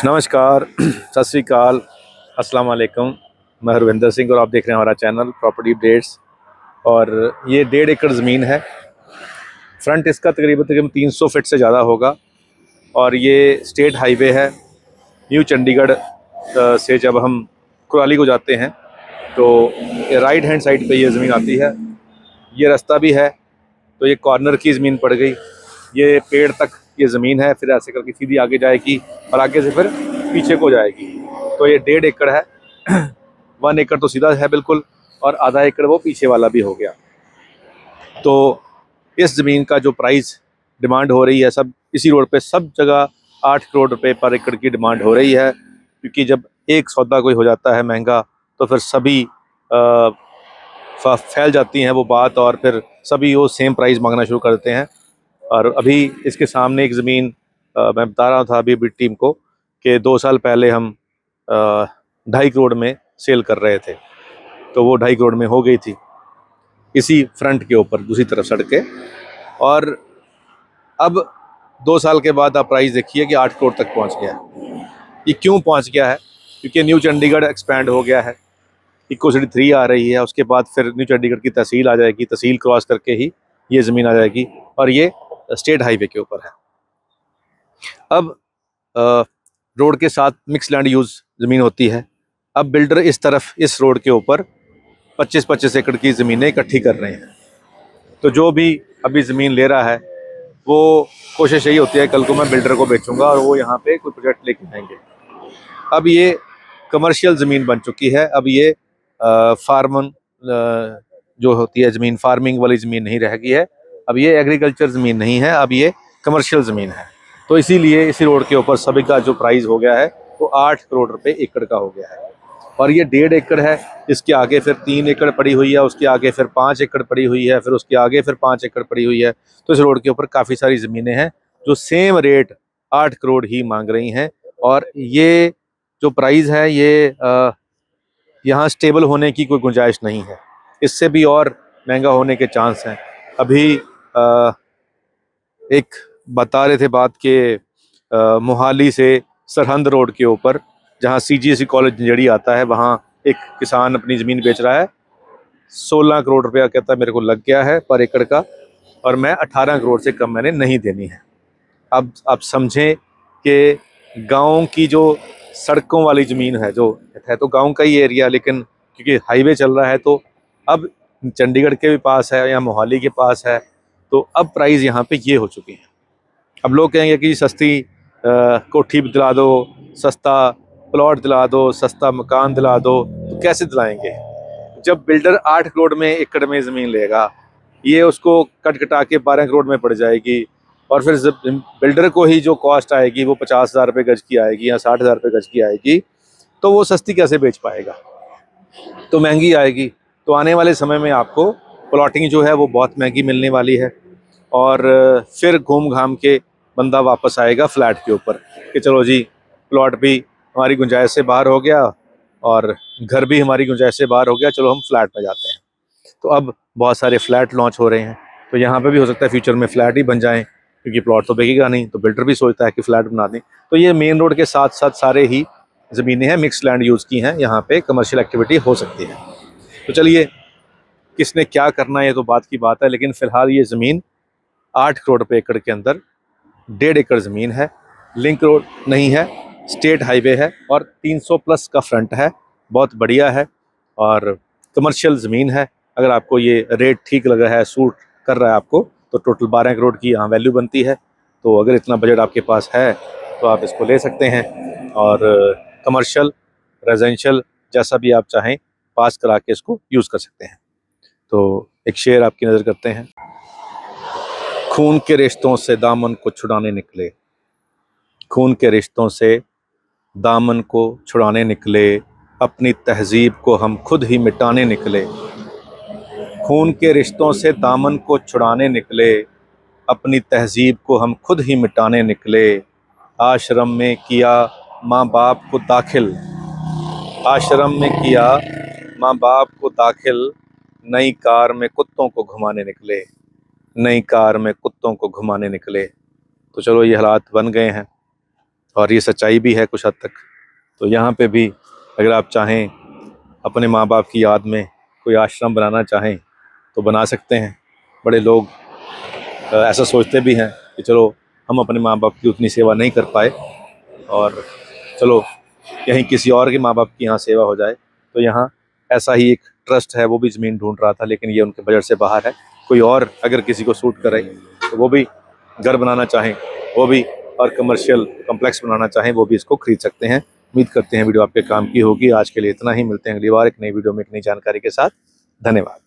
नमस्कार, सत श्री अकाल, अस्सलाम वालेकुम। मैं हरविंदर सिंह और आप देख रहे हैं हमारा चैनल प्रॉपर्टी अपडेट्स। और ये 1.5 एकड़ ज़मीन है। फ्रंट इसका तकरीबन तकरीबन 300 फीट से ज़्यादा होगा और ये स्टेट हाईवे है। न्यू चंडीगढ़ से जब हम कुराली को जाते हैं तो राइट हैंड साइड पे ये ज़मीन आती है। ये रास्ता भी है, तो ये कॉर्नर की ज़मीन पड़ गई। ये पेड़ तक ये ज़मीन है, फिर ऐसे करके सीधी आगे जाएगी और आगे से फिर पीछे को जाएगी। तो ये 1.5 एकड़ है। 1 एकड़ तो सीधा है बिल्कुल, और आधा एकड़ वो पीछे वाला भी हो गया। तो इस ज़मीन का जो प्राइस डिमांड हो रही है, सब इसी रोड पे सब जगह 8 करोड़ रुपए पर एकड़ की डिमांड हो रही है। क्योंकि जब एक सौदा कोई हो जाता है महंगा तो फिर सभी फैल जाती हैं वो बात, और फिर सभी वो सेम प्राइस मांगना शुरू कर देते हैं। और अभी इसके सामने एक ज़मीन मैं बता रहा था अभी टीम को कि 2 साल पहले हम 2.5 करोड़ में सेल कर रहे थे, तो वो 2.5 करोड़ में हो गई थी इसी फ्रंट के ऊपर दूसरी तरफ सड़क के। और अब 2 साल के बाद आप प्राइस देखिए कि 8 करोड़ तक पहुंच गया है। ये क्यों पहुंच गया है? क्योंकि न्यू चंडीगढ़ एक्सपैंड हो गया है, इको सिटी 3 आ रही है, उसके बाद फिर न्यू चंडीगढ़ की तहसील आ जाएगी, तहसील क्रॉस करके ही ये ज़मीन आ जाएगी और ये स्टेट हाईवे के ऊपर है। अब रोड के साथ मिक्स लैंड यूज़ ज़मीन होती है। अब बिल्डर इस तरफ इस रोड के ऊपर 25-25 एकड़ की ज़मीनें इकट्ठी कर रहे हैं। तो जो भी अभी ज़मीन ले रहा है वो कोशिश यही होती है कल को मैं बिल्डर को बेचूंगा और वो यहाँ पे कोई प्रोजेक्ट लेके आएंगे। अब ये कमर्शियल ज़मीन बन चुकी है। अब ये फार्मन जो होती है ज़मीन, फार्मिंग वाली ज़मीन नहीं रह गई है। अब ये एग्रीकल्चर ज़मीन नहीं है, अब ये कमर्शियल ज़मीन है। तो इसीलिए इसी रोड के ऊपर सभी का जो प्राइस हो गया है वो 8 करोड़ रुपए एकड़ का हो गया है। और ये 1.5 एकड़ है, इसके आगे फिर 3 एकड़ पड़ी हुई है, उसके आगे फिर 5 एकड़ पड़ी हुई है, फिर उसके आगे फिर 5 एकड़ पड़ी हुई है। तो इस रोड के ऊपर काफ़ी सारी ज़मीनें हैं जो सेम रेट 8 करोड़ ही मांग रही हैं। और ये जो प्राइस है ये यहाँ स्टेबल होने की कोई गुंजाइश नहीं है, इससे भी और महंगा होने के चांस हैं। अभी एक बता रहे थे बात के मोहाली से सरहंद रोड के ऊपर जहाँ CGSE कॉलेज जंजड़ी आता है, वहाँ एक किसान अपनी ज़मीन बेच रहा है। 16 करोड़ रुपया कहता है मेरे को लग गया है पर एकड़ का, और मैं 18 करोड़ से कम मैंने नहीं देनी है। अब आप समझें कि गांव की जो सड़कों वाली ज़मीन है, जो है तो गांव का ही एरिया, लेकिन क्योंकि हाईवे चल रहा है तो अब चंडीगढ़ के भी पास है या मोहाली के पास है, तो अब प्राइस यहाँ पे ये हो चुकी है। अब लोग कहेंगे कि सस्ती कोठी दिला दो, सस्ता प्लॉट दिला दो, सस्ता मकान दिला दो, तो कैसे दिलाएंगे जब बिल्डर 8 करोड़ में एकड़ में ज़मीन लेगा, ये उसको कट कटा के 12 करोड़ में पड़ जाएगी। और फिर बिल्डर को ही जो कॉस्ट आएगी वो 50,000 रुपये गज की आएगी या 60,000 रुपये गज की आएगी, तो वो सस्ती कैसे बेच पाएगा? तो महंगी आएगी। तो आने वाले समय में आपको प्लॉटिंग जो है वो बहुत महंगी मिलने वाली है, और फिर घूम घाम के बंदा वापस आएगा फ्लैट के ऊपर कि चलो जी प्लॉट भी हमारी गुंजाइश से बाहर हो गया और घर भी हमारी गुंजाइश से बाहर हो गया, चलो हम फ्लैट में जाते हैं। तो अब बहुत सारे फ्लैट लॉन्च हो रहे हैं, तो यहाँ पे भी हो सकता है फ्यूचर में फ्लैट ही बन जाएं, क्योंकि प्लॉट तो बिकेगा नहीं, तो बिल्डर भी सोचता है कि फ्लैट बना दें। तो ये मेन रोड के साथ साथ सारे ही ज़मीनें हैं, मिक्स लैंड यूज़ की हैं, यहाँ पे कमर्शियल एक्टिविटी हो सकती है। तो चलिए, किसने क्या करना है ये तो बात की बात है, लेकिन फ़िलहाल ये ज़मीन 8 करोड़ रुपये एकड़ के अंदर 1.5 एकड़ ज़मीन है। लिंक रोड नहीं है, स्टेट हाईवे है और 300 प्लस का फ्रंट है, बहुत बढ़िया है और कमर्शियल ज़मीन है। अगर आपको ये रेट ठीक लगा है, सूट कर रहा है आपको, तो टोटल 12 करोड़ की यहाँ वैल्यू बनती है। तो अगर इतना बजट आपके पास है तो आप इसको ले सकते हैं, और कमर्शियल रेजिडेंशियल जैसा भी आप चाहें पास करा के इसको यूज़ कर सकते हैं। तो एक शेर आपकी नज़र करते हैं। खून के रिश्तों से दामन को छुड़ाने निकले, खून के रिश्तों से दामन को छुड़ाने निकले, अपनी तहजीब को हम खुद ही मिटाने निकले। खून के रिश्तों से दामन को छुड़ाने निकले, अपनी तहजीब को हम खुद ही मिटाने निकले। आश्रम में किया माँ बाप को दाखिल, आश्रम में किया माँ बाप को दाखिल, नई कार में कुत्तों को घुमाने निकले, नई कार में कुत्तों को घुमाने निकले। तो चलो ये हालात बन गए हैं, और ये सच्चाई भी है कुछ हद तक। तो यहाँ पे भी अगर आप चाहें अपने माँ बाप की याद में कोई आश्रम बनाना चाहें तो बना सकते हैं। बड़े लोग ऐसा सोचते भी हैं कि चलो हम अपने माँ बाप की उतनी सेवा नहीं कर पाए और चलो कहीं किसी और के माँ बाप की यहाँ सेवा हो जाए। तो यहाँ ऐसा ही एक ट्रस्ट है, वो भी ज़मीन ढूंढ रहा था, लेकिन ये उनके बजट से बाहर है। कोई और अगर किसी को सूट करे तो वो भी घर बनाना चाहें वो भी, और कमर्शियल कम्प्लेक्स बनाना चाहें वो भी इसको खरीद सकते हैं। उम्मीद करते हैं वीडियो आपके काम की होगी। आज के लिए इतना ही, मिलते हैं अगली बार एक नई वीडियो में एक नई जानकारी के साथ। धन्यवाद।